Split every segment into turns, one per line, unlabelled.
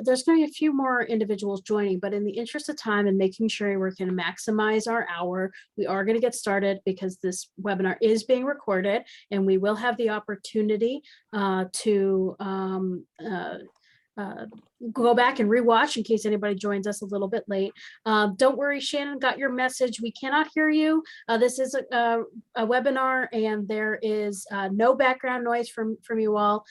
there's going to be a few more individuals joining, but in the interest of time and making sure we're going to maximize our hour, we are going to get started because this webinar is being recorded and we will have the opportunity to go back and rewatch in case anybody joins us a little bit late. Don't worry, Shannon got your message. We cannot hear you. This is a webinar and there is no background noise from you all.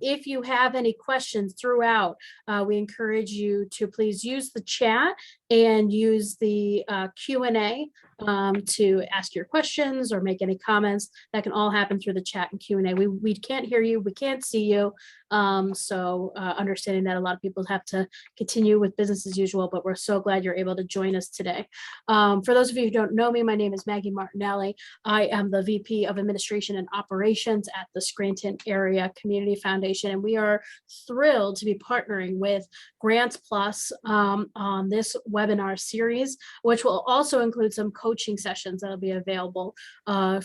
If you have any questions throughout, we encourage you to please use the chat and use the Q&A to ask your questions or make any comments. That can all happen through the chat and Q&A. We can't hear you, we can't see you. So understanding that a lot of people have to continue with business as usual, but we're so glad you're able to join us today. For those of you who don't know me, my name is Maggie Martinelli. I am the VP of Administration and Operations at the Scranton Area Community Foundation, and we are thrilled to be partnering with GrantsPlus on this webinar series, which will also include some coaching sessions that will be available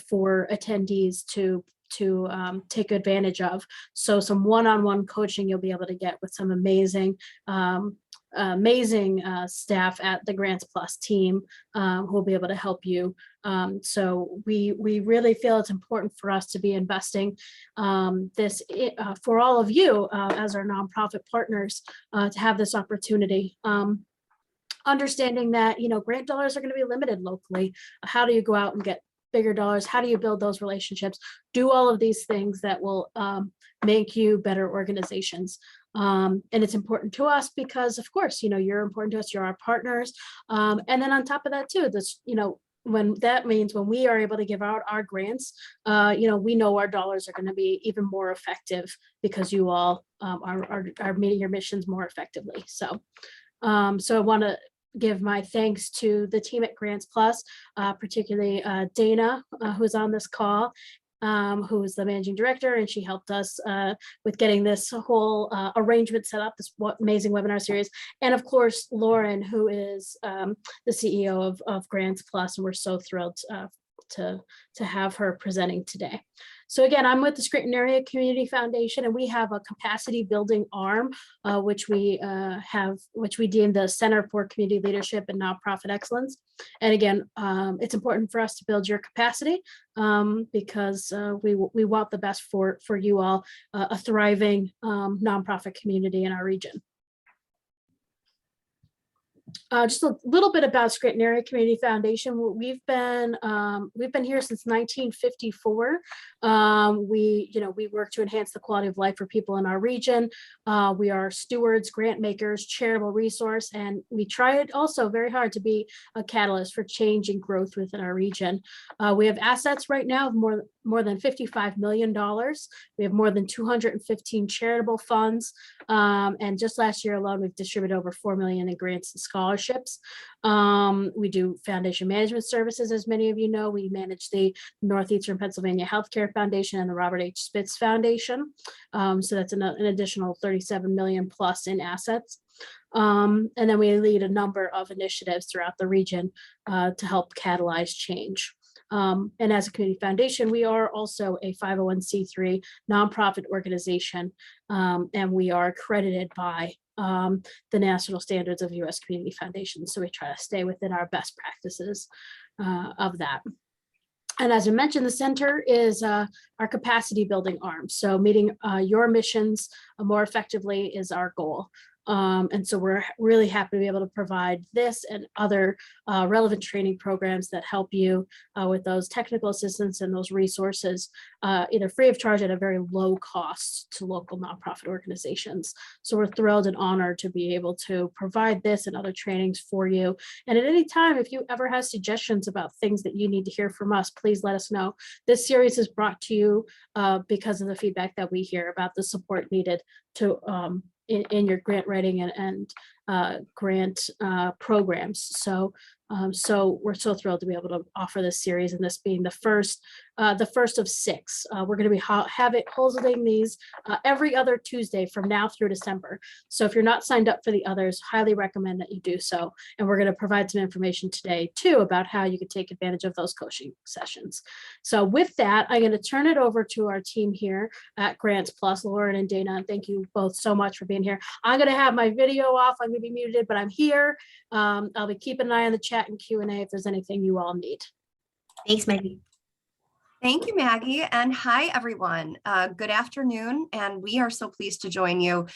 for attendees to take advantage of. So some one-on-one coaching you'll be able to get with some amazing staff at the GrantsPlus team who will be able to help you. So we really feel it's important for us to be investing this for all of you as our nonprofit partners to have this opportunity. Understanding that, you know, grant dollars are going to be limited locally. How do you go out and get bigger dollars? How do you build those relationships? Do all of these things that will make you better organizations. And it's important to us because, of course, you know, you're important to us, you're our partners. And then on top of that too, this, you know, when that means when we are able to give out our grants, you know, we know our dollars are going to be even more effective because you all are meeting your missions more effectively. So, so I want to give my thanks to the team at GrantsPlus, particularly Dana, who's on this call, who is the managing director, and she helped us with getting this whole arrangement set up, this amazing webinar series. And of course, Lauren, who is the CEO of GrantsPlus, and we're so thrilled to have her presenting today. So again, I'm with the Scranton Area Community Foundation, and we have a capacity building arm, which we deem the Center for Community Leadership and Nonprofit Excellence. And again, it's important for us to build your capacity because we want the best for you all, a thriving nonprofit community in our region. Just a little bit about Scranton Area Community Foundation. We've been here since 1954. We work to enhance the quality of life for people in our region. We are stewards, grant makers, charitable resource, and we try also very hard to be a catalyst for change and growth within our region. We have assets right now of more than $55 million. We have more than 215 charitable funds, and just last year alone, we've distributed over $4 million in grants and scholarships. We do foundation management services, as many of you know. We manage the Northeastern Pennsylvania Healthcare Foundation and the Robert H. Spitz Foundation. So that's an additional 37 million plus in assets. And then we lead a number of initiatives throughout the region to help catalyze change. And as a community foundation, we are also a 501c3 nonprofit organization, and we are accredited by the national standards of U.S. community foundations. So we try to stay within our best practices of that. And as I mentioned, the center is our capacity building arm. So meeting your missions more effectively is our goal. And so we're really happy to be able to provide this and other relevant training programs that help you with those technical assistance and those resources, either free of charge at a very low cost to local nonprofit organizations. So we're thrilled and honored to be able to provide this and other trainings for you. And at any time, if you ever have suggestions about things that you need to hear from us, please let us know. This series is brought to you because of the feedback that we hear about the support needed to in your grant writing and grant programs. So So we're so thrilled to be able to offer this series, and this being the first of 6. We're going to be holding these every other Tuesday from now through December. So if you're not signed up for the others, highly recommend that you do so. And we're going to provide some information today too about how you can take advantage of those coaching sessions. So with that, I'm going to turn it over to our team here at GrantsPlus, Lauren and Dana. And thank you both so much for being here. I'm going to have my video off. I'm going to be muted, but I'm here. I'll be keeping an eye on the chat and Q&A if there's anything you all need.
Thanks, Maggie. Thank you, Maggie. And hi, everyone. Good afternoon. And we are so pleased to join you.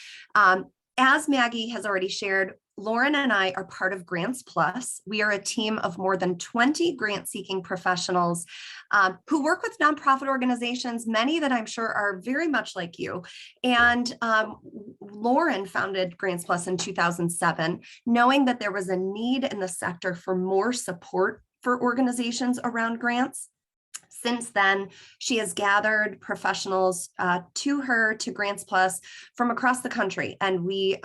As Maggie has already shared, Lauren and I are part of GrantsPlus. We are a team of more than 20 grant-seeking professionals who work with nonprofit organizations, many that I'm sure are very much like you. And Lauren founded GrantsPlus in 2007, knowing that there was a need in the sector for more support for organizations around grants. Since then, she has gathered professionals to GrantsPlus from across the country, and we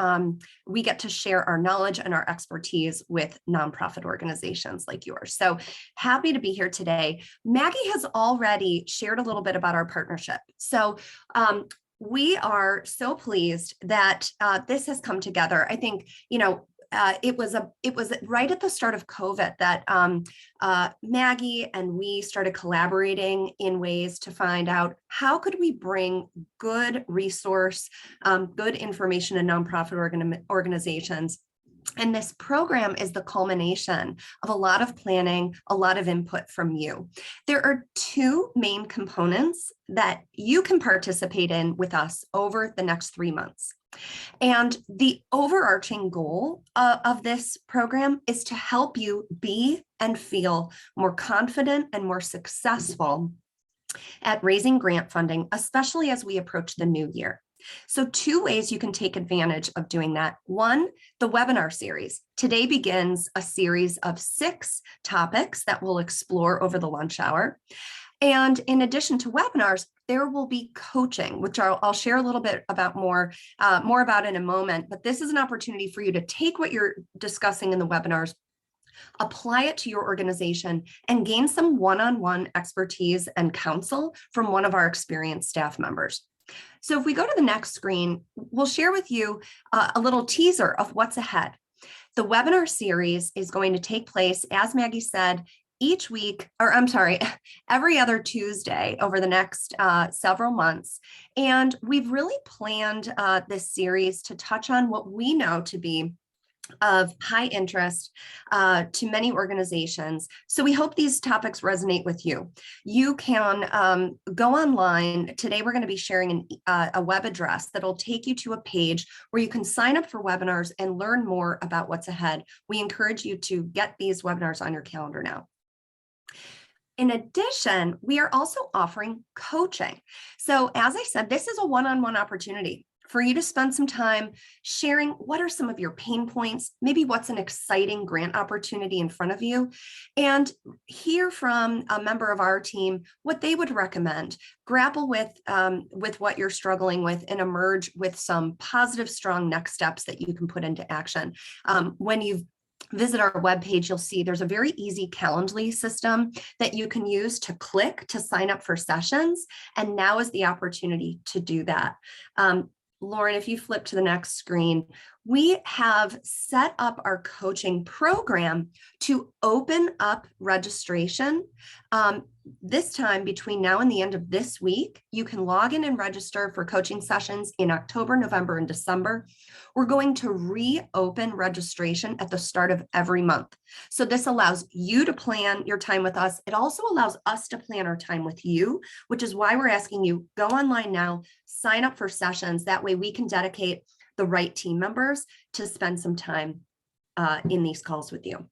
get to share our knowledge and our expertise with nonprofit organizations like yours. So happy to be here today. Maggie has already shared a little bit about our partnership. So we are so pleased that this has come together. I think, it was right at the start of COVID that Maggie and we started collaborating in ways to find out how could we bring good resource, good information to nonprofit organizations. And this program is the culmination of a lot of planning, a lot of input from you. There are 2 main components that you can participate in with us over the next 3 months. And the overarching goal of this program is to help you be and feel more confident and more successful at raising grant funding, especially as we approach the new year. So 2 ways you can take advantage of doing that. 1, the webinar series. Today begins a series of 6 topics that we'll explore over the lunch hour. And in addition to webinars, there will be coaching, which I'll share a little bit about more about in a moment. But this is an opportunity for you to take what you're discussing in the webinars, apply it to your organization, and gain some one-on-one expertise and counsel from one of our experienced staff members. So if we go to the next screen, we'll share with you a little teaser of what's ahead. The webinar series is going to take place, as Maggie said, every other Tuesday over the next several months. And we've really planned this series to touch on what we know to be of high interest to many organizations. So we hope these topics resonate with you. You can go online. Today, we're going to be sharing a web address that'll take you to a page where you can sign up for webinars and learn more about what's ahead. We encourage you to get these webinars on your calendar now. In addition, we are also offering coaching. So as I said, this is a one-on-one opportunity for you to spend some time sharing what are some of your pain points, maybe what's an exciting grant opportunity in front of you, and hear from a member of our team what they would recommend. Grapple with what you're struggling with and emerge with some positive, strong next steps that you can put into action. When you visit our webpage, you'll see there's a very easy Calendly system that you can use to click to sign up for sessions. And now is the opportunity to do that. Lauren, if you flip to the next screen, we have set up our coaching program to open up registration. This time between now and the end of this week, you can log in and register for coaching sessions in October, November, and December. We're going to reopen registration at the start of every month. So this allows you to plan your time with us. It also allows us to plan our time with you, which is why we're asking you, go online now, sign up for sessions. That way we can dedicate the right team members to spend some time in these calls with you.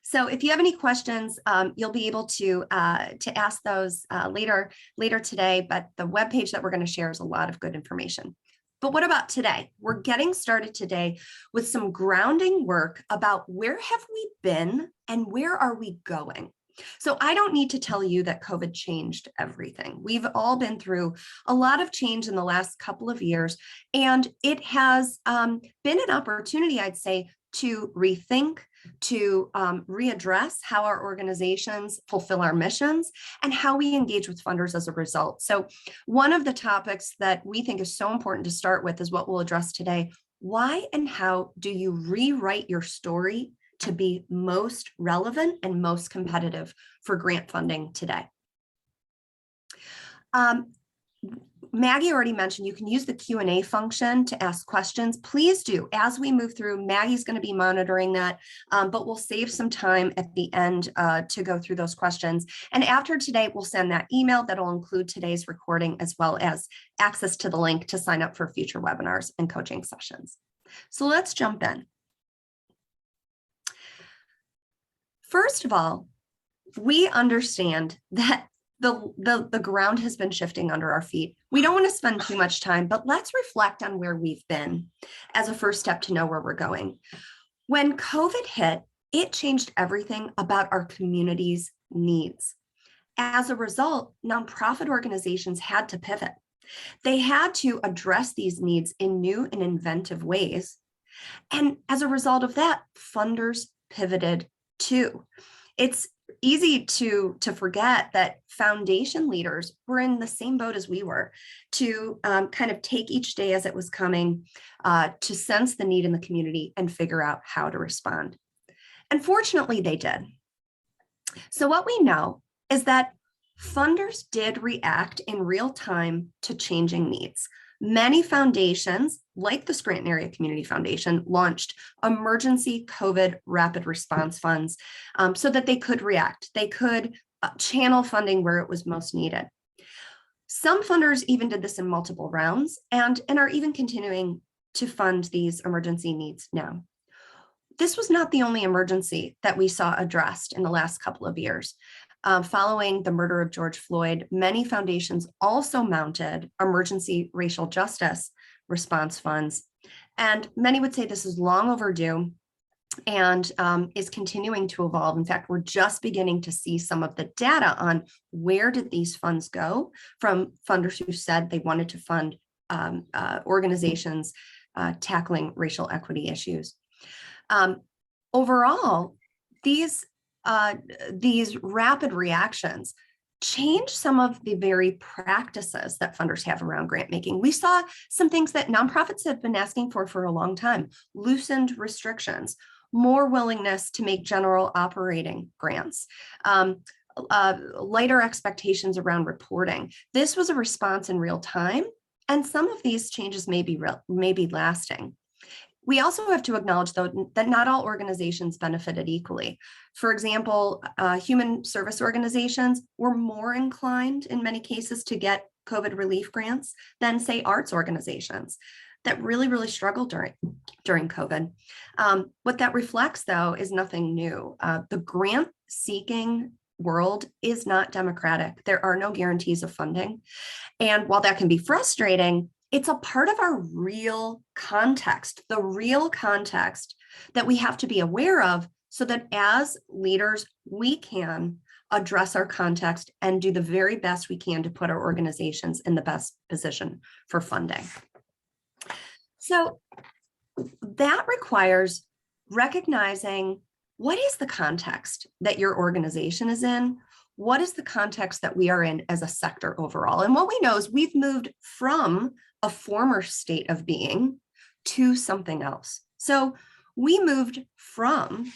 So if you have any questions, you'll be able to ask those later today, but the webpage that we're going to share is a lot of good information. But what about today? We're getting started today with some grounding work about where have we been and where are we going? So I don't need to tell you that COVID changed everything. We've all been through a lot of change in the last couple of years, and it has been an opportunity, I'd say, to rethink, to readdress how our organizations fulfill our missions and how we engage with funders as a result. So one of the topics that we think is so important to start with is what we'll address today. Why and how do you rewrite your story to be most relevant and most competitive for grant funding today? Maggie already mentioned you can use the Q&A function to ask questions. Please do. As we move through, Maggie's going to be monitoring that, but we'll save some time at the end to go through those questions. And after today, we'll send that email that'll include today's recording as well as access to the link to sign up for future webinars and coaching sessions. So let's jump in. First of all, we understand that the ground has been shifting under our feet. We don't want to spend too much time, but let's reflect on where we've been as a first step to know where we're going. When COVID hit, it changed everything about our community's needs. As a result, nonprofit organizations had to pivot. They had to address these needs in new and inventive ways. And as a result of that, funders pivoted too. It's easy to forget that foundation leaders were in the same boat as we were, to kind of take each day as it was coming, to sense the need in the community and figure out how to respond. And fortunately, they did. So what we know is that funders did react in real time to changing needs. Many foundations, like the Scranton Area Community Foundation, launched emergency COVID rapid response funds so that they could react. They could channel funding where it was most needed. Some funders even did this in multiple rounds and are even continuing to fund these emergency needs now. This was not the only emergency that we saw addressed in the last couple of years. Following the murder of George Floyd, many foundations also mounted emergency racial justice response funds. And many would say this is long overdue and is continuing to evolve. In fact, we're just beginning to see some of the data on where did these funds go from funders who said they wanted to fund organizations tackling racial equity issues. Overall, these rapid reactions change some of the very practices that funders have around grant making. We saw some things that nonprofits have been asking for a long time: loosened restrictions, more willingness to make general operating grants, lighter expectations around reporting. This was a response in real time, and some of these changes may be lasting. We also have to acknowledge, though, that not all organizations benefited equally. For example, human service organizations were more inclined in many cases to get COVID relief grants than, say, arts organizations that really struggled during COVID. What that reflects, though, is nothing new. The grant-seeking world is not democratic. There are no guarantees of funding. And while that can be frustrating, it's a part of our real context, the real context that we have to be aware of so that as leaders, we can address our context and do the very best we can to put our organizations in the best position for funding. So that requires recognizing what is the context that your organization is in? What is the context that we are in as a sector overall? And what we know is we've moved from a former state of being to something else. So we moved from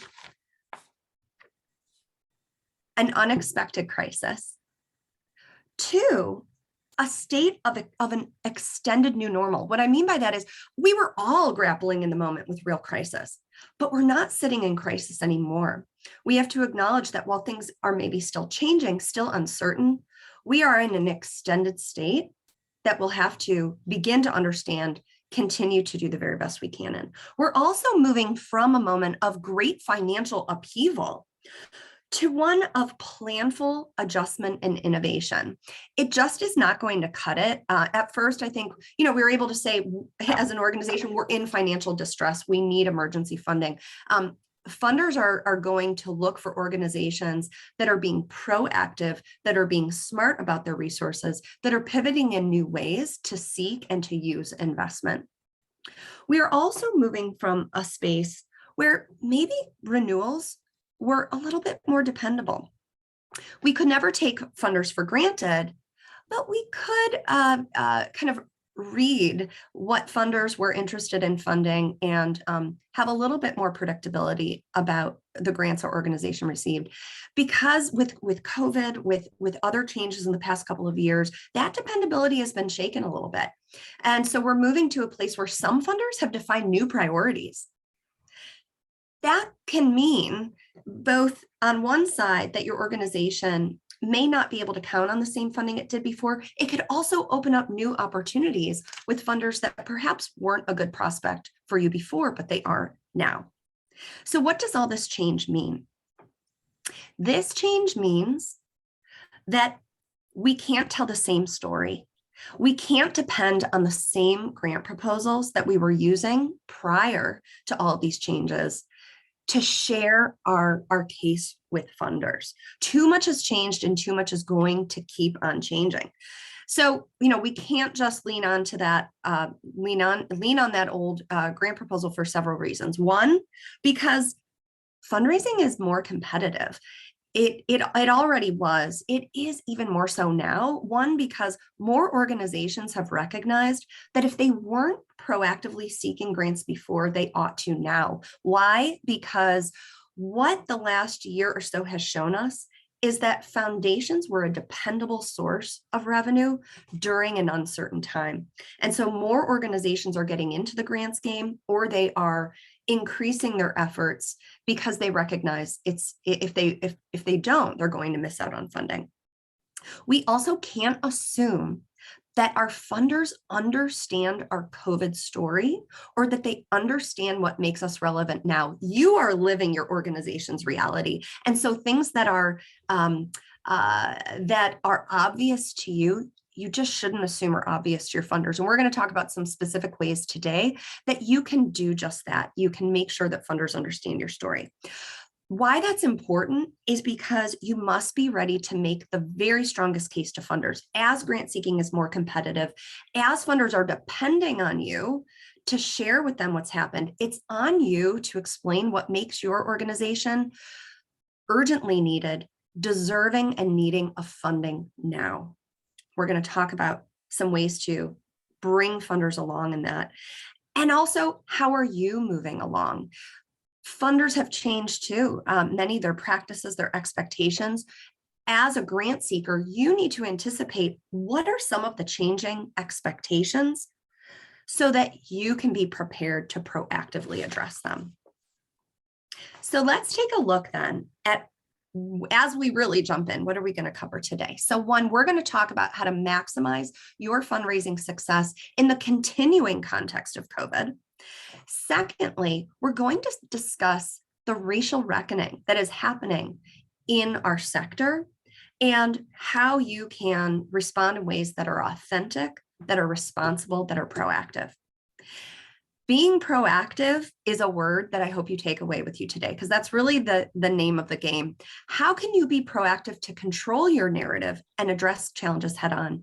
an unexpected crisis to a state of an extended new normal. What I mean by that is we were all grappling in the moment with real crisis, but we're not sitting in crisis anymore. We have to acknowledge that while things are maybe still changing, still uncertain, we are in an extended state that we'll have to begin to understand, continue to do the very best we can in. We're also moving from a moment of great financial upheaval to one of planful adjustment and innovation. It just is not going to cut it. At first, I think, we were able to say, as an organization, we're in financial distress. We need emergency funding. Funders are going to look for organizations that are being proactive, that are being smart about their resources, that are pivoting in new ways to seek and to use investment. We are also moving from a space where maybe renewals were a little bit more dependable. We could never take funders for granted, but we could kind of read what funders were interested in funding and have a little bit more predictability about the grants our organization received. Because with COVID, with other changes in the past couple of years, that dependability has been shaken a little bit. And so we're moving to a place where some funders have defined new priorities. That can mean both on one side that your organization may not be able to count on the same funding it did before. It could also open up new opportunities with funders that perhaps weren't a good prospect for you before, but they are now. So what does all this change mean? This change means that we can't tell the same story. We can't depend on the same grant proposals that we were using prior to all of these changes to share our case with funders. Too much has changed and too much is going to keep on changing. So, we can't just lean on to that, lean on that old grant proposal for several reasons. One, because fundraising is more competitive. It already was. It is even more so now. One, because more organizations have recognized that if they weren't proactively seeking grants before, they ought to now. Why? Because what the last year or so has shown us is that foundations were a dependable source of revenue during an uncertain time. And so more organizations are getting into the grants game, or they are increasing their efforts because they recognize if they don't, they're going to miss out on funding. We also can't assume that our funders understand our COVID story or that they understand what makes us relevant now. You are living your organization's reality. And so things that are obvious to you, you just shouldn't assume are obvious to your funders. And we're going to talk about some specific ways today that you can do just that. You can make sure that funders understand your story. Why that's important is because you must be ready to make the very strongest case to funders. As grant seeking is more competitive, as funders are depending on you to share with them what's happened, it's on you to explain what makes your organization urgently needed, deserving, and needing of funding now. We're going to talk about some ways to bring funders along in that. And also, how are you moving along? Funders have changed too. Many, their practices, their expectations. As a grant seeker, you need to anticipate what are some of the changing expectations so that you can be prepared to proactively address them. So let's take a look then at, as we really jump in, what are we going to cover today? So one, we're going to talk about how to maximize your fundraising success in the continuing context of COVID. Secondly, we're going to discuss the racial reckoning that is happening in our sector and how you can respond in ways that are authentic, that are responsible, that are proactive. Being proactive is a word that I hope you take away with you today, because that's really the name of the game. How can you be proactive to control your narrative and address challenges head on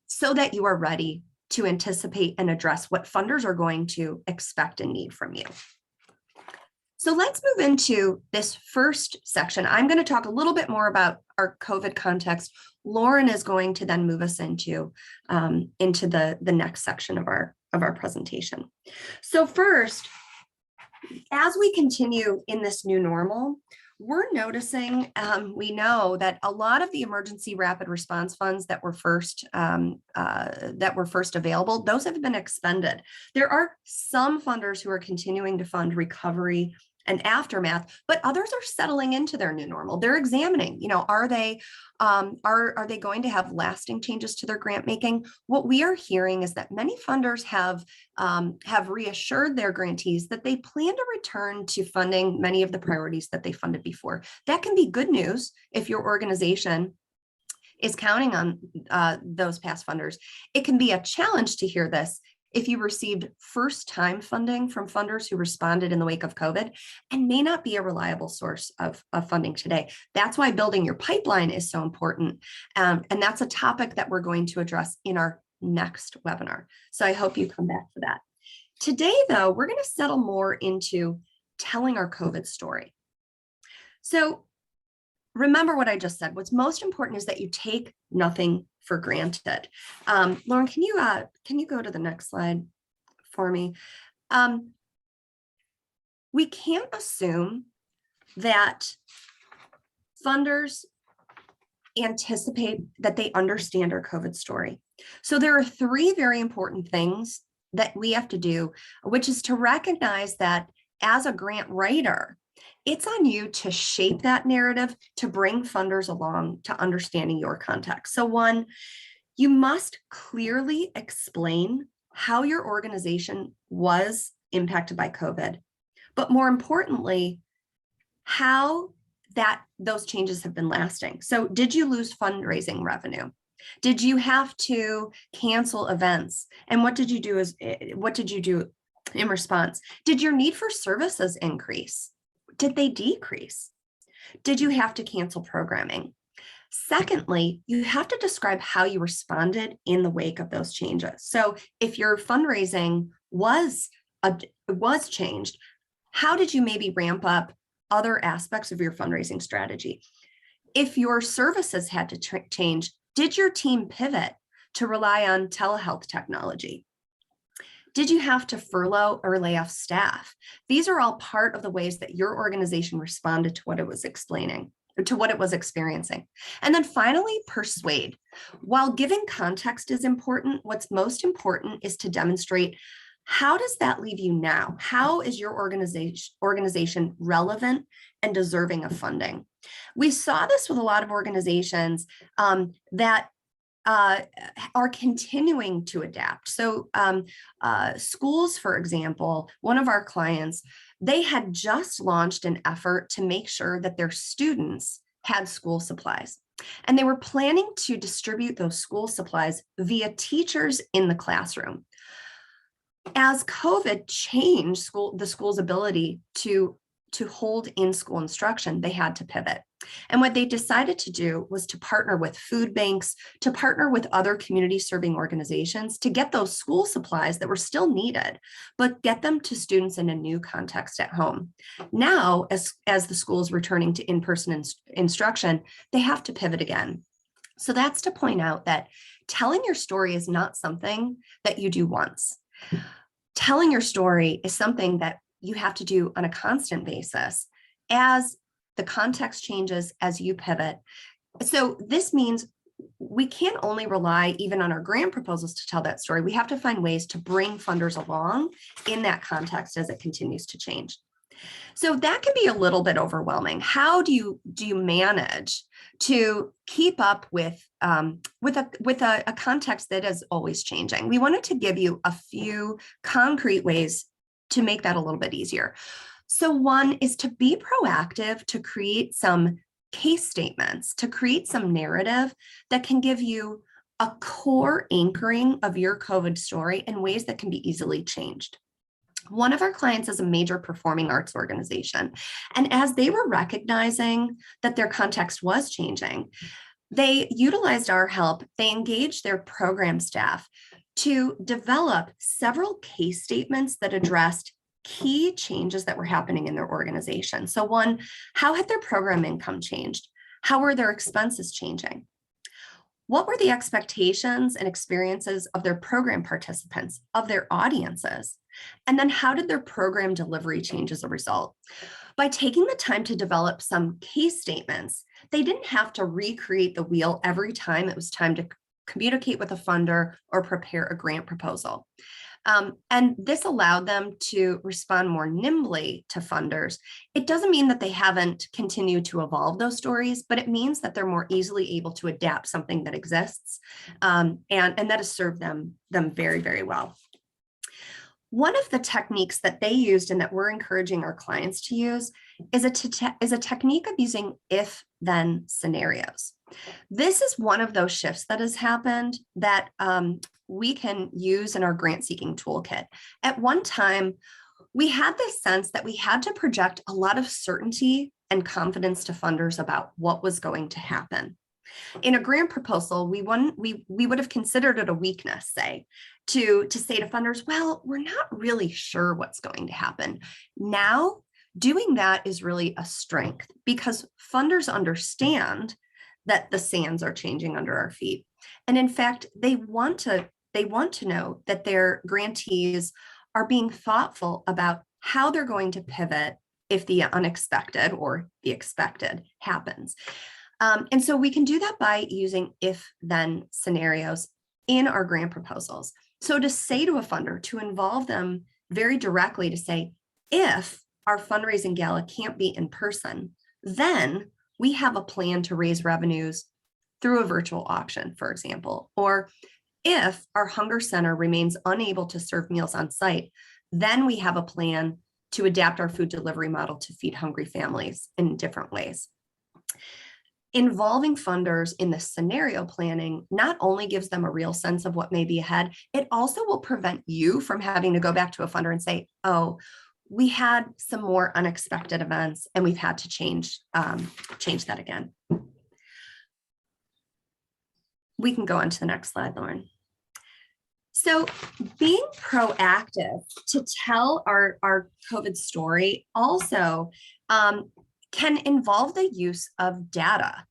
so that you are ready to anticipate and address what funders are going to expect and need from you? So let's move into this first section. I'm going to talk a little bit more about our COVID context. Lauren is going to then move us into the next section of our presentation. So first, as we continue in this new normal, we're noticing, we know that a lot of the emergency rapid response funds that were first available, those have been expended. There are some funders who are continuing to fund recovery and aftermath, but others are settling into their new normal. They're examining, are they going to have lasting changes to their grant making? What we are hearing is that many funders have reassured their grantees that they plan to return to funding many of the priorities that they funded before. That can be good news if your organization is counting on those past funders. It can be a challenge to hear this if you received first-time funding from funders who responded in the wake of COVID and may not be a reliable source of funding today. That's why building your pipeline is so important. And that's a topic that we're going to address in our next webinar. So I hope you come back for that. Today, though, we're going to settle more into telling our COVID story. So remember what I just said. What's most important is that you take nothing for granted. Lauren, can you go to the next slide for me? We can't assume that funders anticipate that they understand our COVID story. So there are three very important things that we have to do, which is to recognize that as a grant writer, it's on you to shape that narrative, to bring funders along to understanding your context. So one, you must clearly explain how your organization was impacted by COVID, but more importantly, how those changes have been lasting. So did you lose fundraising revenue? Did you have to cancel events? And what did you do in response? Did your need for services increase? Did they decrease? Did you have to cancel programming? Secondly, you have to describe how you responded in the wake of those changes. So if your fundraising was changed, how did you maybe ramp up other aspects of your fundraising strategy? If your services had to change, did your team pivot to rely on telehealth technology? Did you have to furlough or lay off staff? These are all part of the ways that your organization responded to what it was explaining, or to what it was experiencing. And then finally, persuade. While giving context is important, what's most important is to demonstrate, how does that leave you now? How is your organization relevant and deserving of funding? We saw this with a lot of organizations that are continuing to adapt. So schools, for example, one of our clients, they had just launched an effort to make sure that their students had school supplies. And they were planning to distribute those school supplies via teachers in the classroom. As COVID changed the school's ability to hold in-school instruction, they had to pivot. And what they decided to do was to partner with food banks, to partner with other community serving organizations to get those school supplies that were still needed, but get them to students in a new context at home. Now, as the school is returning to in-person instruction, they have to pivot again. So that's to point out that telling your story is not something that you do once. Telling your story is something that you have to do on a constant basis as the context changes, as you pivot. So this means we can't only rely even on our grant proposals to tell that story. We have to find ways to bring funders along in that context as it continues to change. So that can be a little bit overwhelming. How do you manage to keep up with a context that is always changing? We wanted to give you a few concrete ways to make that a little bit easier. So one is to be proactive, to create some case statements, to create some narrative that can give you a core anchoring of your COVID story in ways that can be easily changed. One of our clients is a major performing arts organization. And as they were recognizing that their context was changing, they utilized our help. They engaged their program staff to develop several case statements that addressed key changes that were happening in their organization. So one, how had their program income changed? How were their expenses changing? What were the expectations and experiences of their program participants, of their audiences? And then how did their program delivery change as a result? By taking the time to develop some case statements, they didn't have to recreate the wheel every time it was time to communicate with a funder or prepare a grant proposal. And this allowed them to respond more nimbly to funders. It doesn't mean that they haven't continued to evolve those stories, but it means that they're more easily able to adapt something that exists, and that has served them very, very well. One of the techniques that they used and that we're encouraging our clients to use is a technique of using if-then scenarios. This is one of those shifts that has happened that we can use in our grant seeking toolkit. At one time, we had this sense that we had to project a lot of certainty and confidence to funders about what was going to happen. In a grant proposal, we would have considered it a weakness, say, to say to funders, well, we're not really sure what's going to happen. Now, Doing that is really a strength because funders understand that the sands are changing under our feet. And in fact, they want to know that their grantees are being thoughtful about how they're going to pivot if the unexpected or the expected happens. And so we can do that by using if-then scenarios in our grant proposals. So to say to a funder, to involve them very directly to say, if our fundraising gala can't be in person, then we have a plan to raise revenues through a virtual auction, for example. Or if our hunger center remains unable to serve meals on site, then we have a plan to adapt our food delivery model to feed hungry families in different ways. Involving funders in the scenario planning not only gives them a real sense of what may be ahead, it also will prevent you from having to go back to a funder and say, oh, we had some more unexpected events and we've had to change that again. We can go on to the next slide, Lauren. So being proactive to tell our COVID story also can involve the use of data.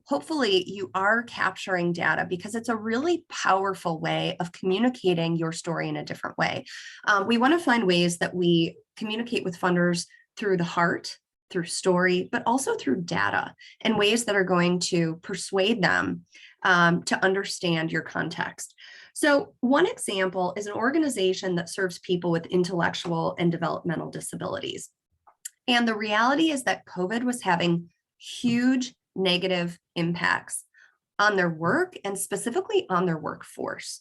Hopefully you are capturing data because it's a really powerful way of communicating your story in a different way. We want to find ways that we communicate with funders through the heart, through story, but also through data and ways that are going to persuade them to understand your context. So one example is an organization that serves people with intellectual and developmental disabilities. And the reality is that COVID was having huge negative impacts on their work and specifically on their workforce.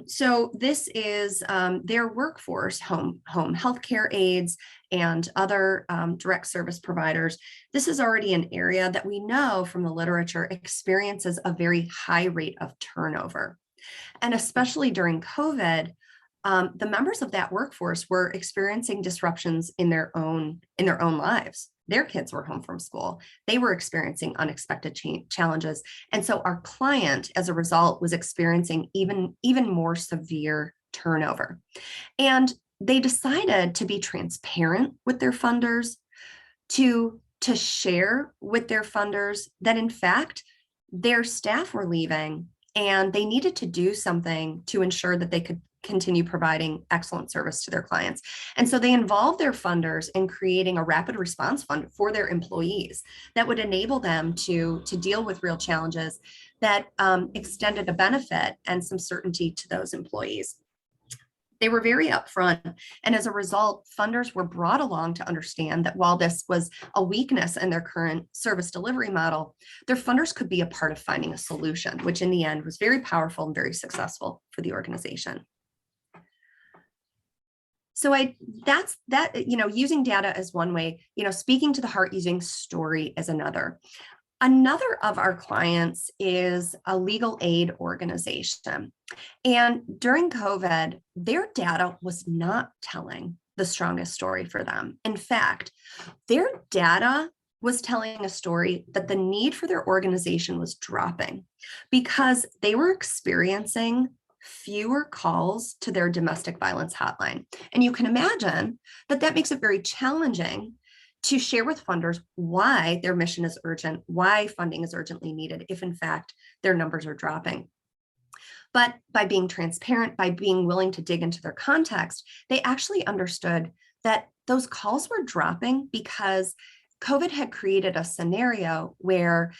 So this is their workforce, home healthcare aides and other direct service providers. This is already an area that we know from the literature experiences a very high rate of turnover. And especially during COVID, the members of that workforce were experiencing disruptions in their own lives. Their kids were home from school. They were experiencing unexpected challenges. And so our client, as a result, was experiencing even more severe turnover. And they decided to be transparent with their funders, to share with their funders that, in fact, their staff were leaving and they needed to do something to ensure that they could continue providing excellent service to their clients. And so they involved their funders in creating a rapid response fund for their employees that would enable them to deal with real challenges that extended a benefit and some certainty to those employees. They were very upfront, and as a result, funders were brought along to understand that while this was a weakness in their current service delivery model, their funders could be a part of finding a solution, which in the end was very powerful and very successful for the organization. So using data as one way, speaking to the heart, using story as another. Another of our clients is a legal aid organization. And during COVID, their data was not telling the strongest story for them. In fact, their data was telling a story that the need for their organization was dropping because they were experiencing fewer calls to their domestic violence hotline. And you can imagine that makes it very challenging to share with funders why their mission is urgent, why funding is urgently needed, if in fact their numbers are dropping. But by being transparent, by being willing to dig into their context, they actually understood that those calls were dropping because COVID had created a scenario where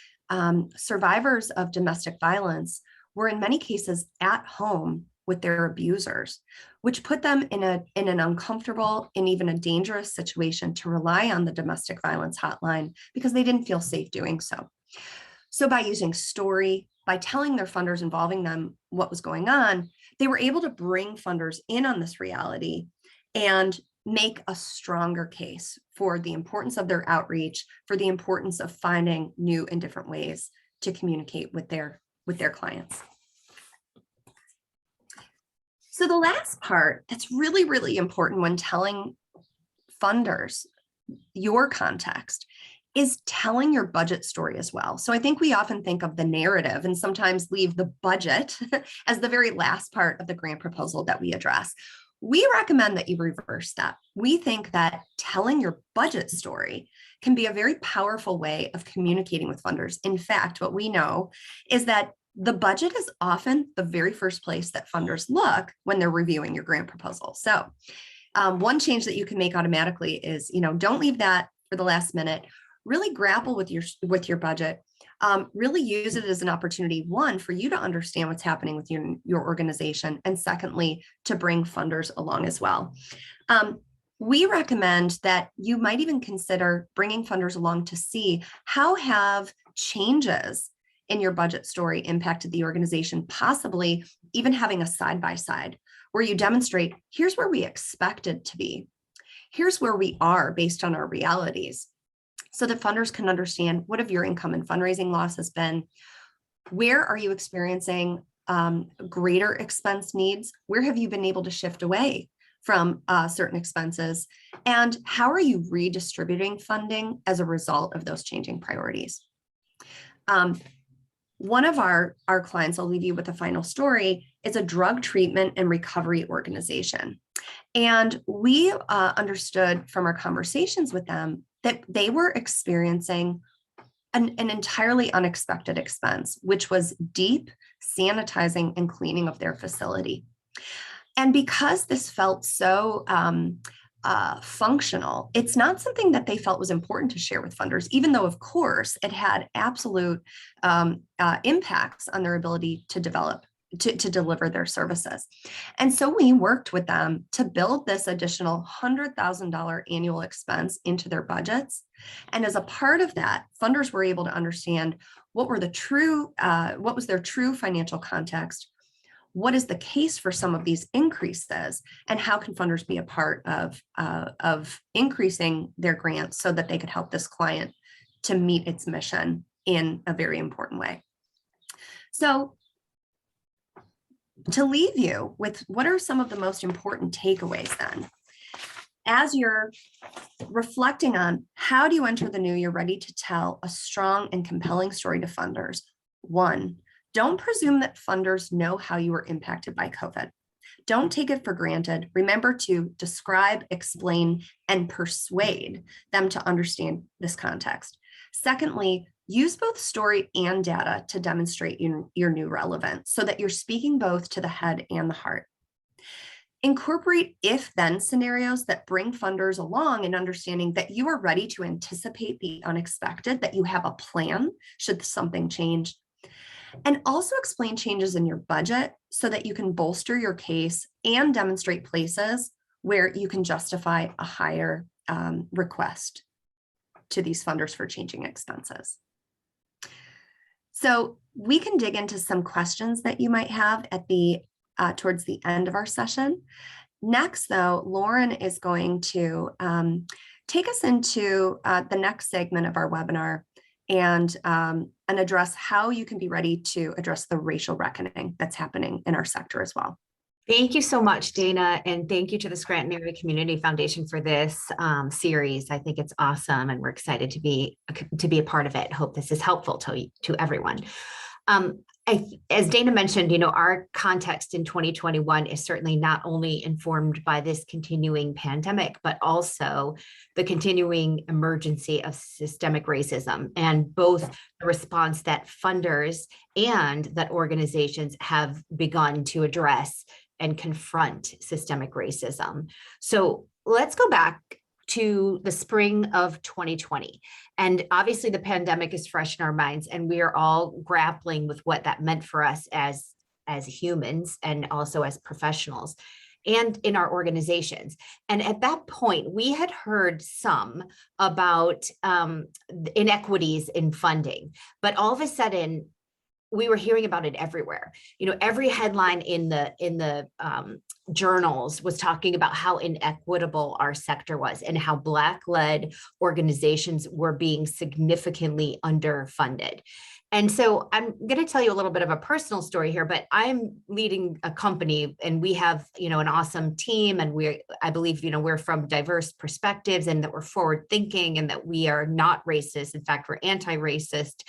survivors of domestic violence were in many cases at home with their abusers, which put them in an uncomfortable and even a dangerous situation to rely on the domestic violence hotline because they didn't feel safe doing so. So by using story, by telling their funders, involving them what was going on, they were able to bring funders in on this reality and make a stronger case for the importance of their outreach, for the importance of finding new and different ways to communicate with their clients. So the last part that's really, really important when telling funders your context is telling your budget story as well. So I think we often think of the narrative and sometimes leave the budget as the very last part of the grant proposal that we address. We recommend that you reverse that. We think that telling your budget story can be a very powerful way of communicating with funders. In fact, what we know is that the budget is often the very first place that funders look when they're reviewing your grant proposal. So one change that you can make automatically is, don't leave that for the last minute. Really grapple with your budget. Really use it as an opportunity, one, for you to understand what's happening with your organization, and secondly, to bring funders along as well. We recommend that you might even consider bringing funders along to see how have changes in your budget story impacted the organization, possibly even having a side-by-side where you demonstrate, here's where we expected to be. Here's where we are based on our realities, so that funders can understand what have your income and fundraising losses been. Where are you experiencing greater expense needs? Where have you been able to shift away from certain expenses? And how are you redistributing funding as a result of those changing priorities? One of our clients, I'll leave you with a final story, is a drug treatment and recovery organization. And we understood from our conversations with them that they were experiencing an entirely unexpected expense, which was deep sanitizing and cleaning of their facility. And because this felt so functional, it's not something that they felt was important to share with funders, even though, of course, it had absolute impacts on their ability to deliver their services. And so we worked with them to build this additional $100,000 annual expense into their budgets. And as a part of that, funders were able to understand what was their true financial context, what is the case for some of these increases, and how can funders be a part of increasing their grants so that they could help this client to meet its mission in a very important way. So to leave you with what are some of the most important takeaways then, as you're reflecting on how do you enter the new year ready to tell a strong and compelling story to funders? One, don't presume that funders know how you were impacted by COVID. Don't take it for granted. Remember to describe, explain, and persuade them to understand this context. Secondly, use both story and data to demonstrate your new relevance so that you're speaking both to the head and the heart. Incorporate if-then scenarios that bring funders along in understanding that you are ready to anticipate the unexpected, that you have a plan should something change. And also explain changes in your budget so that you can bolster your case and demonstrate places where you can justify a higher request to these funders for changing expenses. So we can dig into some questions that you might have at towards the end of our session. Next, though, Lauren is going to take us into the next segment of our webinar and address how you can be ready to address the racial reckoning that's happening in our sector as well.
Thank you so much, Dana, and thank you to the Scranton Area Community Foundation for this series. I think it's awesome, and we're excited to be a part of it. Hope this is helpful to everyone. As Dana mentioned, our context in 2021 is certainly not only informed by this continuing pandemic, but also the continuing emergency of systemic racism, and both the response that funders and that organizations have begun to address and confront systemic racism. So let's go back to the spring of 2020. And obviously the pandemic is fresh in our minds, and we are all grappling with what that meant for us as humans and also as professionals and in our organizations. And at that point, we had heard some about inequities in funding, but all of a sudden, we were hearing about it everywhere. Every headline in the journals was talking about how inequitable our sector was and how Black-led organizations were being significantly underfunded. And so I'm going to tell you a little bit of a personal story here, but I'm leading a company and we have, an awesome team, and I believe, we're from diverse perspectives and that we're forward thinking and that we are not racist. In fact, we're anti-racist.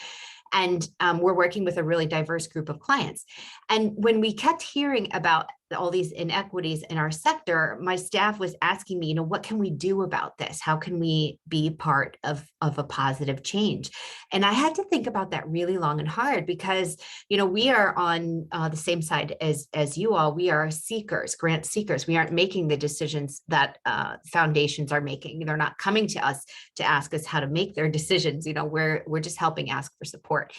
And we're working with a really diverse group of clients. And when we kept hearing about all these inequities in our sector, my staff was asking me, what can we do about this? How can we be part of a positive change? And I had to think about that really long and hard because, we are on the same side as you all. We are seekers, grant seekers. We aren't making the decisions that foundations are making. They're not coming to us to ask us how to make their decisions. We're just helping ask for support.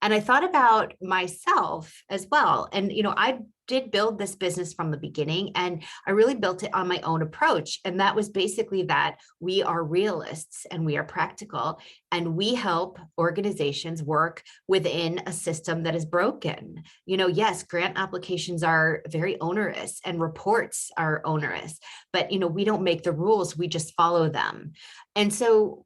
And I thought about myself as well. And, I did build this business from the beginning, and I really built it on my own approach. And that was basically that we are realists and we are practical, and we help organizations work within a system that is broken. Yes, grant applications are very onerous and reports are onerous, but, we don't make the rules, we just follow them. And so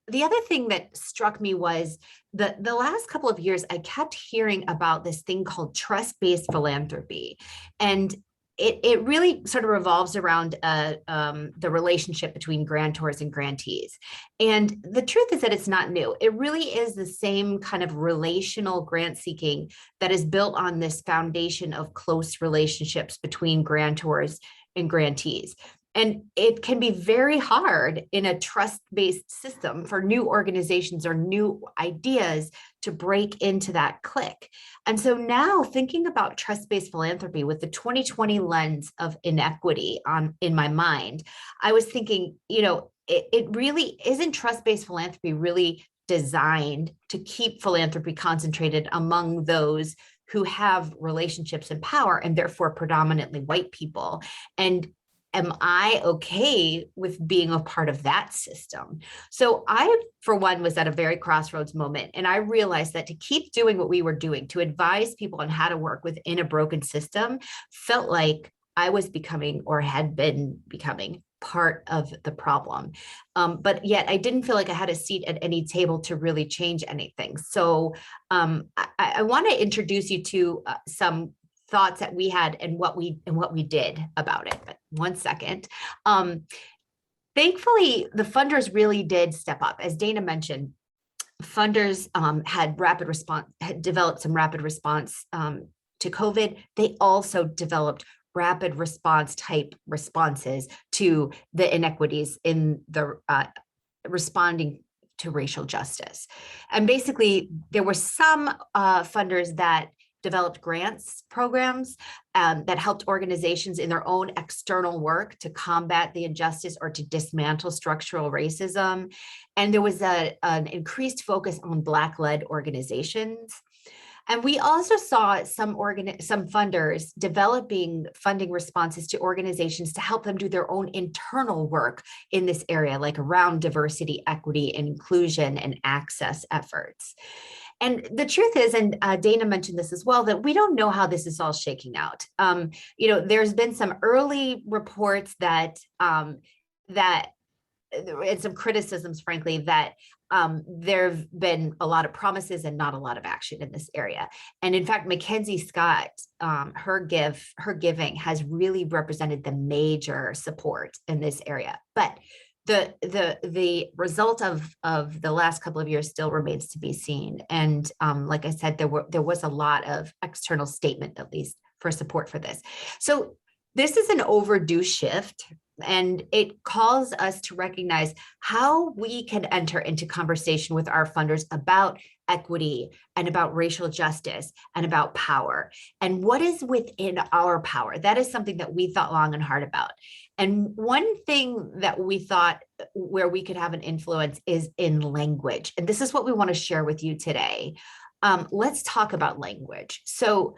the other thing that struck me was the last couple of years, I kept hearing about this thing called trust-based philanthropy. And it really sort of revolves around the relationship between grantors and grantees. And the truth is that it's not new. It really is the same kind of relational grant seeking that is built on this foundation of close relationships between grantors and grantees. And it can be very hard in a trust-based system for new organizations or new ideas to break into that click. And so now thinking about trust-based philanthropy with the 2020 lens of inequity in my mind, I was thinking, it really isn't trust-based philanthropy really designed to keep philanthropy concentrated among those who have relationships and power, and therefore predominantly white people. And am I okay with being a part of that system? So I, for one, was at a very crossroads moment. And I realized that to keep doing what we were doing, to advise people on how to work within a broken system, felt like I was becoming, or had been becoming, part of the problem. But yet I didn't feel like I had a seat at any table to really change anything. So I want to introduce you to some thoughts that we had and what we did about it. But one second. Thankfully, the funders really did step up. As Dana mentioned, funders had developed some rapid response to COVID. They also developed rapid response type responses to the inequities in the responding to racial justice. And basically, there were some funders that developed grants programs that helped organizations in their own external work to combat the injustice or to dismantle structural racism. And there was an increased focus on Black-led organizations. And we also saw some funders developing funding responses to organizations to help them do their own internal work in this area, like around diversity, equity, and inclusion and access efforts. And the truth is, and Dana mentioned this as well, that we don't know how this is all shaking out. There's been some early reports that and some criticisms, frankly, that there have been a lot of promises and not a lot of action in this area. And in fact, Mackenzie Scott, her giving has really represented the major support in this area. But the result of the last couple of years still remains to be seen. And like I said, there was a lot of external statement, at least, for support for this. So this is an overdue shift, and it calls us to recognize how we can enter into conversation with our funders about equity and about racial justice and about power and what is within our power. That is something that we thought long and hard about. And one thing that we thought where we could have an influence is in language. And this is what we want to share with you today. Let's talk about language. So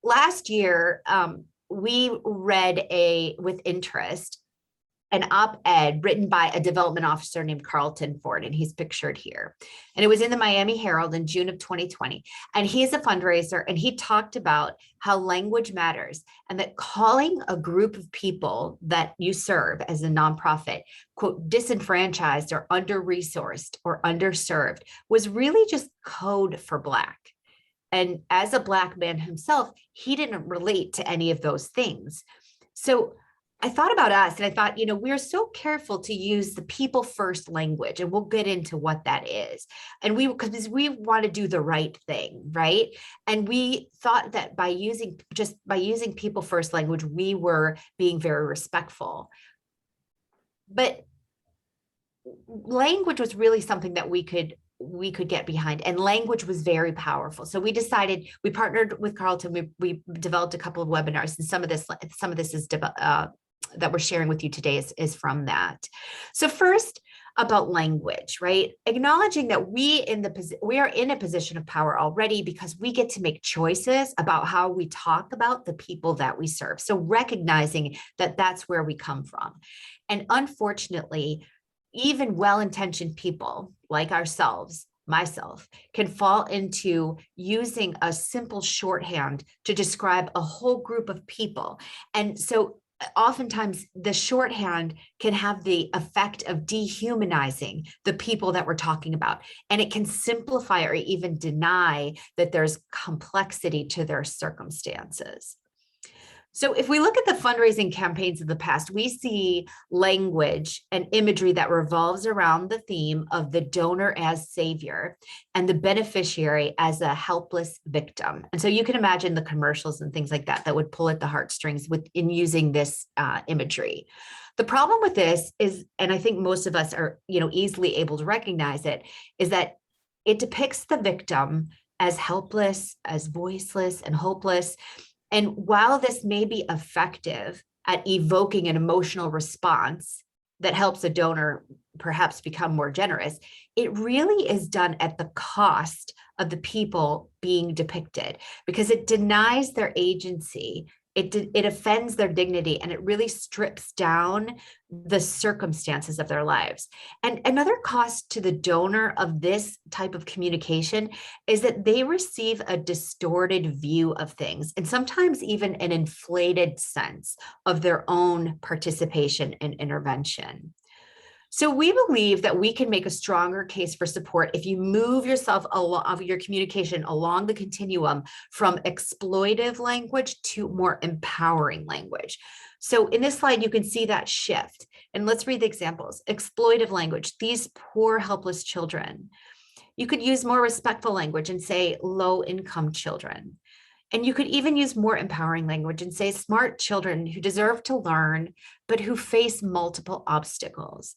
last year, we read with interest an op-ed written by a development officer named Carlton Ford, and he's pictured here. And it was in the Miami Herald in June of 2020. And he is a fundraiser, and he talked about how language matters and that calling a group of people that you serve as a nonprofit, quote, disenfranchised or under-resourced or underserved was really just code for Black. And as a Black man himself, he didn't relate to any of those things. So I thought about us and I thought, we're so careful to use the people first language, and we'll get into what that is. And because we want to do the right thing, right? And we thought that by using people first language, we were being very respectful. But language was really something that we could get behind, and language was very powerful. So we partnered with Carlton. We developed a couple of webinars, and some of this is that we're sharing with you today is from that. So first, about language, right? Acknowledging that we are in a position of power already, because we get to make choices about how we talk about the people that we serve. So recognizing that that's where we come from. And unfortunately, even well-intentioned people like ourselves, myself, can fall into using a simple shorthand to describe a whole group of people. And so oftentimes the shorthand can have the effect of dehumanizing the people that we're talking about. And it can simplify or even deny that there's complexity to their circumstances. So if we look at the fundraising campaigns of the past, we see language and imagery that revolves around the theme of the donor as savior and the beneficiary as a helpless victim. And so you can imagine the commercials and things like that would pull at the heartstrings in using this imagery. The problem with this is, and I think most of us are easily able to recognize it, is that it depicts the victim as helpless, as voiceless and hopeless. And while this may be effective at evoking an emotional response that helps a donor perhaps become more generous, it really is done at the cost of the people being depicted, because it denies their agency. It offends their dignity, and it really strips down the circumstances of their lives. And another cost to the donor of this type of communication is that they receive a distorted view of things, and sometimes even an inflated sense of their own participation and intervention. So we believe that we can make a stronger case for support if you move yourself of your communication along the continuum from exploitive language to more empowering language. So in this slide, you can see that shift. And let's read the examples. Exploitive language, these poor, helpless children. You could use more respectful language and say low-income children. And you could even use more empowering language and say smart children who deserve to learn, but who face multiple obstacles.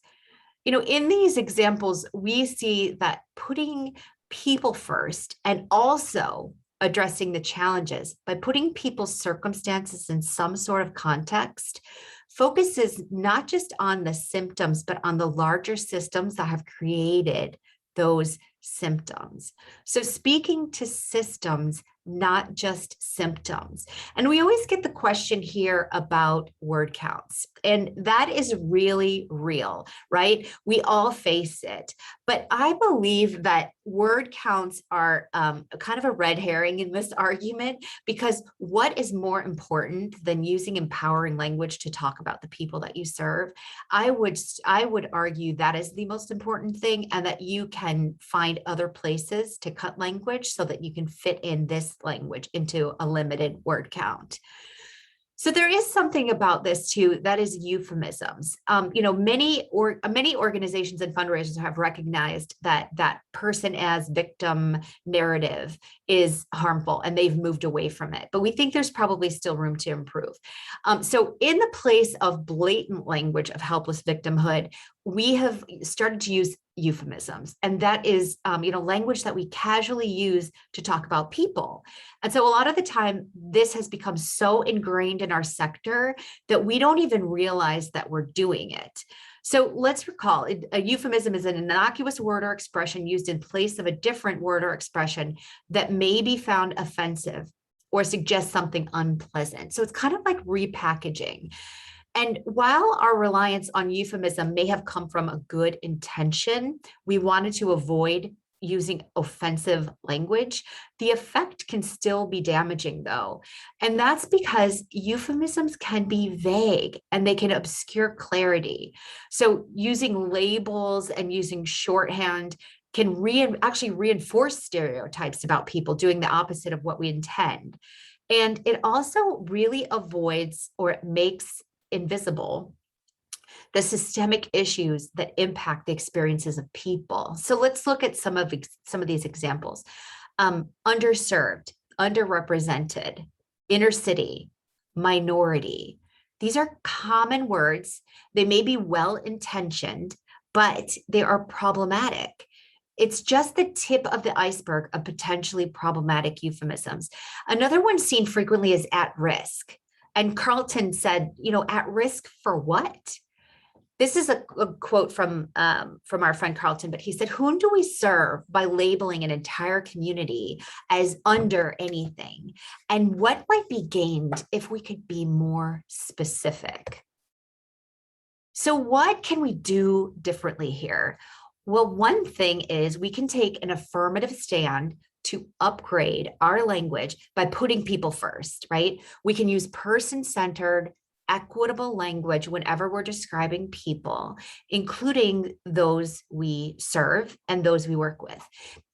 In these examples, we see that putting people first and also addressing the challenges by putting people's circumstances in some sort of context focuses not just on the symptoms, but on the larger systems that have created those symptoms. So speaking to systems, not just symptoms. And we always get the question here about word counts, and that is really real, right? We all face it, but I believe that word counts are kind of a red herring in this argument, because what is more important than using empowering language to talk about the people that you serve? I would argue that is the most important thing, and that you can find other places to cut language so that you can fit in this language into a limited word count. So there is something about this too, that is euphemisms. Many organizations and fundraisers have recognized that person as victim narrative is harmful, and they've moved away from it. But we think there's probably still room to improve. So in the place of blatant language of helpless victimhood, we have started to use euphemisms, and that is language that we casually use to talk about people. And so a lot of the time, this has become so ingrained in our sector that we don't even realize that we're doing it. So let's recall, a euphemism is an innocuous word or expression used in place of a different word or expression that may be found offensive or suggest something unpleasant. So it's kind of like repackaging. And while our reliance on euphemism may have come from a good intention, we wanted to avoid using offensive language. The effect can still be damaging though. And that's because euphemisms can be vague and they can obscure clarity. So using labels and using shorthand can actually reinforce stereotypes about people, doing the opposite of what we intend. And it also really avoids, or it makes invisible, the systemic issues that impact the experiences of people. So let's look at some of these examples. Underserved, underrepresented, inner city, minority. These are common words. They may be well-intentioned, but they are problematic. It's just the tip of the iceberg of potentially problematic euphemisms. Another one seen frequently is at risk. And Carlton said, at risk for what? This is a quote from our friend Carlton, but he said, whom do we serve by labeling an entire community as under anything? And what might be gained if we could be more specific? So what can we do differently here? Well, one thing is we can take an affirmative stand to upgrade our language by putting people first, right? We can use person-centered, equitable language whenever we're describing people, including those we serve and those we work with.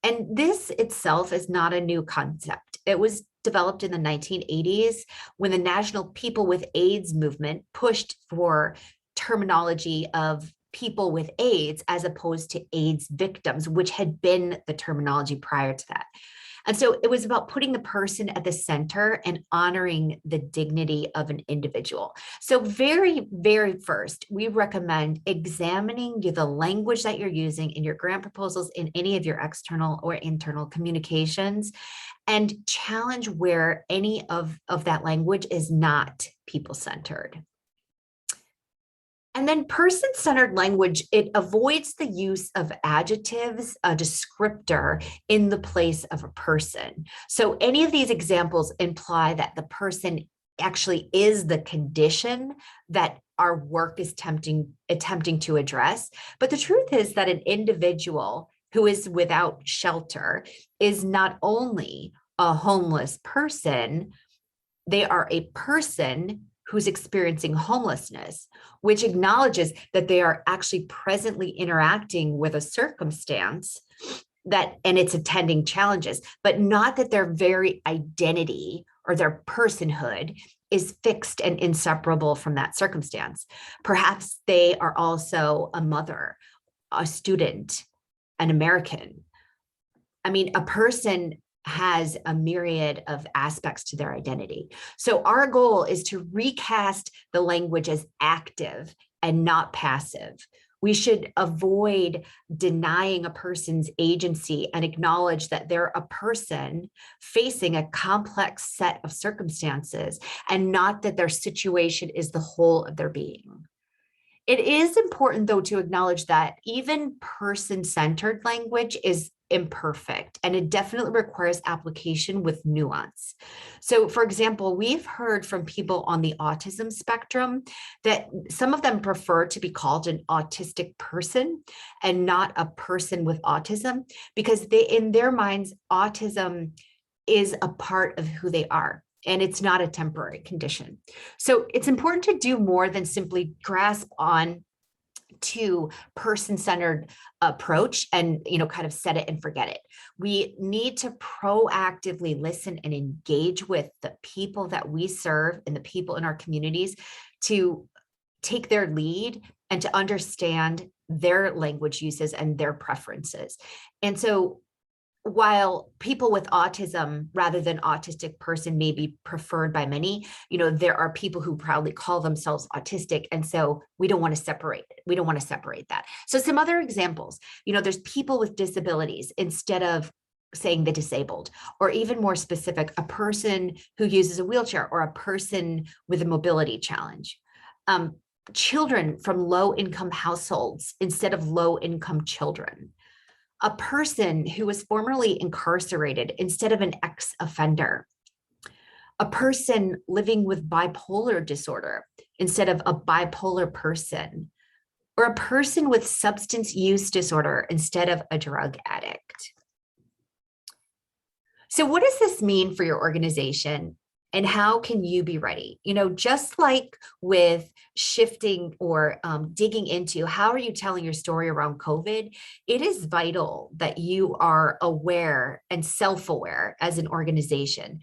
And this itself is not a new concept. It was developed in the 1980s when the National People with AIDS movement pushed for terminology of people with AIDS as opposed to AIDS victims, which had been the terminology prior to that. And so it was about putting the person at the center and honoring the dignity of an individual. So very, very first, we recommend examining the language that you're using in your grant proposals, in any of your external or internal communications, and challenge where any of that language is not people-centered. And then person-centered language, it avoids the use of adjectives, a descriptor in the place of a person. So any of these examples imply that the person actually is the condition that our work is attempting to address. But the truth is that an individual who is without shelter is not only a homeless person, they are a person who's experiencing homelessness, which acknowledges that they are actually presently interacting with a circumstance and it's attending challenges, but not that their very identity or their personhood is fixed and inseparable from that circumstance. Perhaps they are also a mother, a student, an American. I mean, a person has a myriad of aspects to their identity. So our goal is to recast the language as active and not passive. We should avoid denying a person's agency and acknowledge that they're a person facing a complex set of circumstances and not that their situation is the whole of their being. It is important, though, to acknowledge that even person-centered language is imperfect, and it definitely requires application with nuance. So, for example, we've heard from people on the autism spectrum that some of them prefer to be called an autistic person and not a person with autism, because in their minds, autism is a part of who they are. And it's not a temporary condition. So it's important to do more than simply grasp on to person-centered approach and kind of set it and forget it. We need to proactively listen and engage with the people that we serve and the people in our communities to take their lead and to understand their language uses and their preferences. And so while people with autism rather than autistic person may be preferred by many, there are people who proudly call themselves autistic. And so we don't want to separate it. We don't want to separate that. So some other examples, there's people with disabilities instead of saying the disabled, or even more specific, a person who uses a wheelchair or a person with a mobility challenge. Children from low-income households instead of low-income children. A person who was formerly incarcerated instead of an ex-offender, a person living with bipolar disorder instead of a bipolar person, or a person with substance use disorder instead of a drug addict. So what does this mean for your organization? And how can you be ready? Just like with shifting or digging into how are you telling your story around COVID, it is vital that you are aware and self-aware as an organization.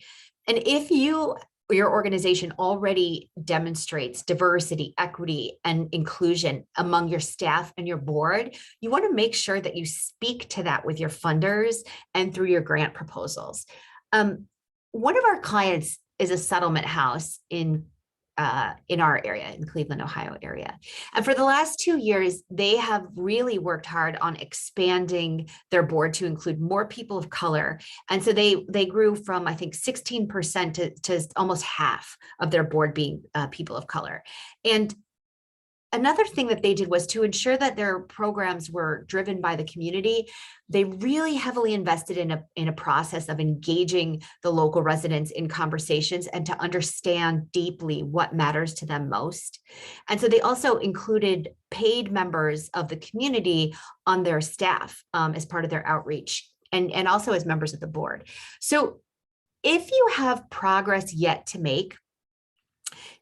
And if you where your organization already demonstrates diversity, equity, and inclusion among your staff and your board, you want to make sure that you speak to that with your funders and through your grant proposals. One of our clients is a settlement house in our area, in Cleveland, Ohio area. And for the last 2 years, they have really worked hard on expanding their board to include more people of color. And so they grew from, I think, 16% to almost half of their board being people of color. And another thing that they did was to ensure that their programs were driven by the community. They really heavily invested in a process of engaging the local residents in conversations and to understand deeply what matters to them most. And so they also included paid members of the community on their staff as part of their outreach and also as members of the board. So if you have progress yet to make,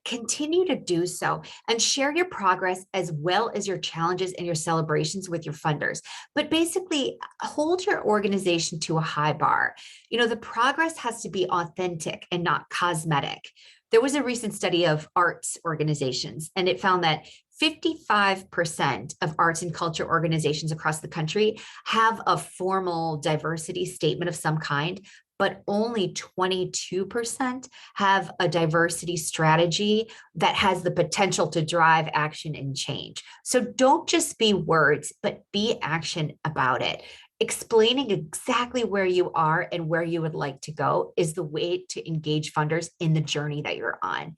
continue to do so and share your progress as well as your challenges and your celebrations with your funders. But basically, hold your organization to a high bar. You know, the progress has to be authentic and not cosmetic. There was a recent study of arts organizations, and it found that 55% of arts and culture organizations across the country have a formal diversity statement of some kind, but only 22% have a diversity strategy that has the potential to drive action and change. So don't just be words, but be action about it. Explaining exactly where you are and where you would like to go is the way to engage funders in the journey that you're on.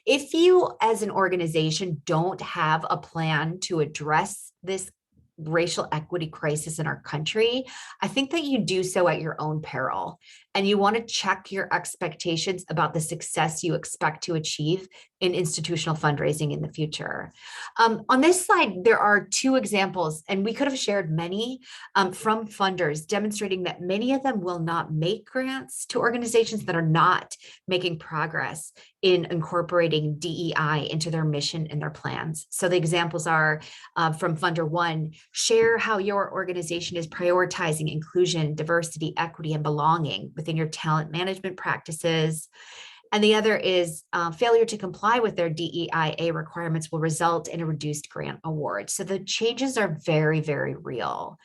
If you, as an organization, don't have a plan to address this racial equity crisis in our country, I think that you do so at your own peril. And you want to check your expectations about the success you expect to achieve in institutional fundraising in the future. On this slide, there are 2 examples, and we could have shared many from funders demonstrating that many of them will not make grants to organizations that are not making progress in incorporating DEI into their mission and their plans. So the examples are from Funder 1, share how your organization is prioritizing inclusion, diversity, equity, and belonging within your talent management practices. And the other is failure to comply with their DEIA requirements will result in a reduced grant award. So the changes are very, very real.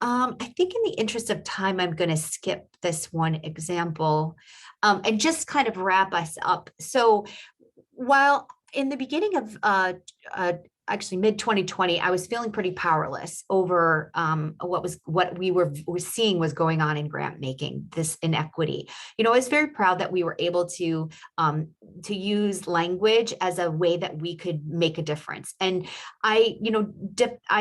I think in the interest of time, I'm going to skip this one example and just kind of wrap us up. So while in the beginning of actually mid-2020, I was feeling pretty powerless over what we were seeing was going on in grant making, this inequity. You know, I was very proud that we were able to use language as a way that we could make a difference. And I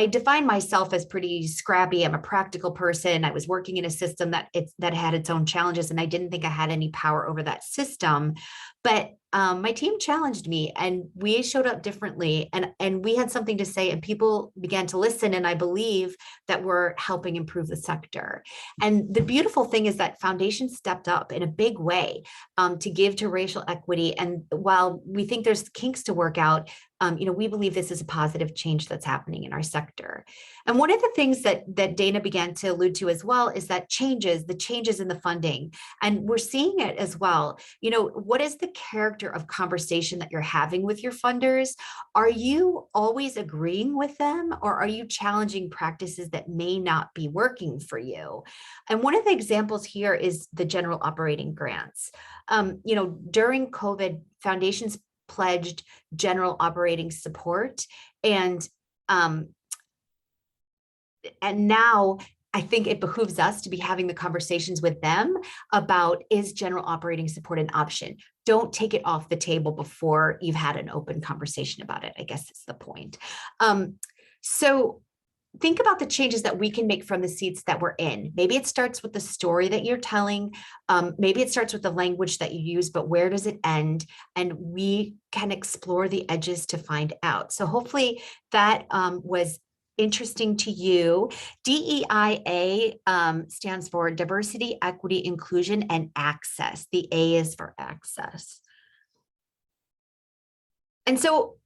define myself as pretty scrappy. I'm a practical person. I was working in a system that had its own challenges, and I didn't think I had any power over that system. But my team challenged me, and we showed up differently, and we had something to say, and people began to listen. And I believe that we're helping improve the sector. And the beautiful thing is that Foundation stepped up in a big way to give to racial equity. And while we think there's kinks to work out, we believe this is a positive change that's happening in our sector. And one of the things that Dana began to allude to as well is that the changes in the funding, and we're seeing it as well. You know, what is the character of conversation that you're having with your funders? Are you always agreeing with them, or are you challenging practices that may not be working for you? And one of the examples here is the general operating grants. During COVID, foundations pledged general operating support, and now I think it behooves us to be having the conversations with them about, is general operating support an option? Don't take it off the table before you've had an open conversation about it, I guess is the point. So think about the changes that we can make from the seats that we're in. Maybe it starts with the story that you're telling. Maybe it starts with the language that you use, but where does it end? And we can explore the edges to find out. So hopefully that was interesting to you. DEIA stands for diversity, equity, inclusion, and access. The A is for access. And so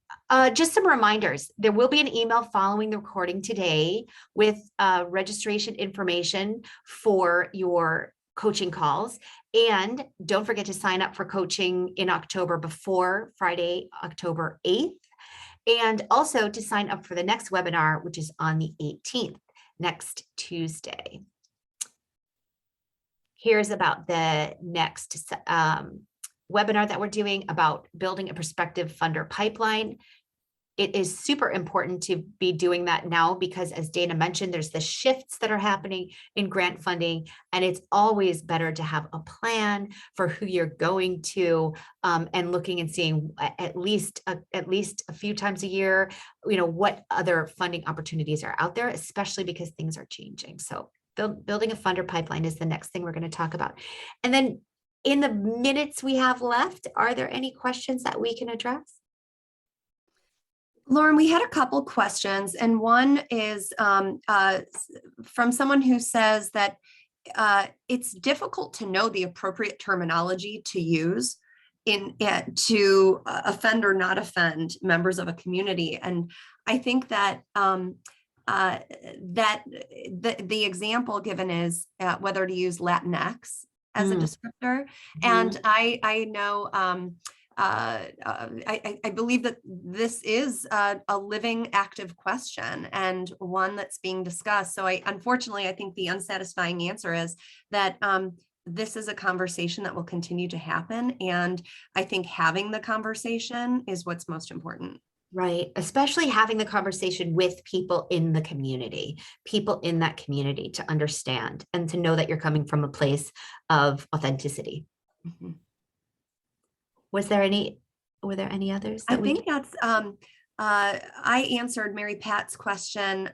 just some reminders. There will be an email following the recording today with registration information for your coaching calls. And don't forget to sign up for coaching in October before Friday, October 8th. And also to sign up for the next webinar, which is on the 18th, next Tuesday. Here's about the next webinar that we're doing about building a prospective funder pipeline. It is super important to be doing that now because, as Dana mentioned, there's the shifts that are happening in grant funding, and it's always better to have a plan for who you're going to, and looking and seeing at least a few times a year, what other funding opportunities are out there, especially because things are changing. So building a funder pipeline is the next thing we're going to talk about. And then in the minutes we have left, are there any questions that we can address?
Lauren, we had a couple questions, and one is from someone who says that it's difficult to know the appropriate terminology to use to offend or not offend members of a community. And I think that that the example given is whether to use Latinx as a descriptor. And I know I believe that this is a living, active question and one that's being discussed. So unfortunately, I think the unsatisfying answer is that this is a conversation that will continue to happen. And I think having the conversation is what's most important.
Right. Especially having the conversation with people in the community, people in that community to understand and to know that you're coming from a place of authenticity. Mm-hmm. Were there any others?
I think that's, I answered Mary Pat's question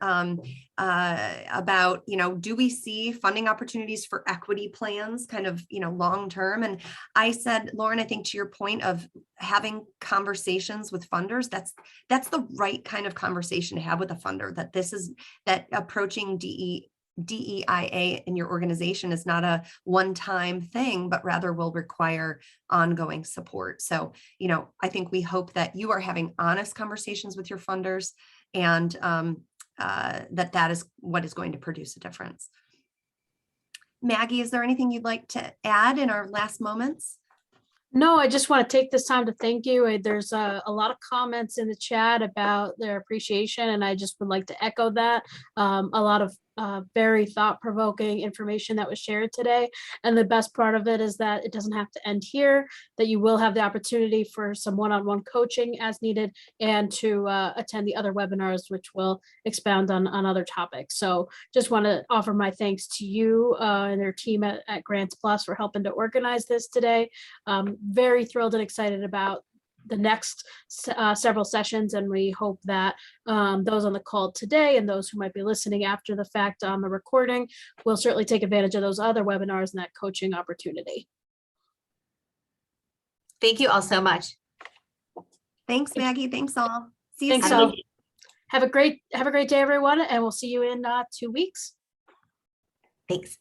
about, do we see funding opportunities for equity plans kind of, long-term? And I said, Lauren, I think to your point of having conversations with funders, that's the right kind of conversation to have with a funder, that approaching DEIA in your organization is not a one-time thing, but rather will require ongoing support. So, I think we hope that you are having honest conversations with your funders, and that is what is going to produce a difference. Maggie, is there anything you'd like to add in our last moments?
No, I just want to take this time to thank you. There's a lot of comments in the chat about their appreciation, and I just would like to echo that. A lot of very thought-provoking information that was shared today. And the best part of it is that it doesn't have to end here, that you will have the opportunity for some one-on-one coaching as needed, and to attend the other webinars, which will expound on other topics. So just want to offer my thanks to you and their team at GrantsPlus for helping to organize this today. Very thrilled and excited about the next several sessions, and we hope that those on the call today and those who might be listening after the fact on the recording will certainly take advantage of those other webinars and that coaching opportunity.
Thank you all so much.
Thanks, Maggie. Thanks all. See you
Thanks
soon.
all. Have a great day, everyone, and we'll see you in 2 weeks.
Thanks.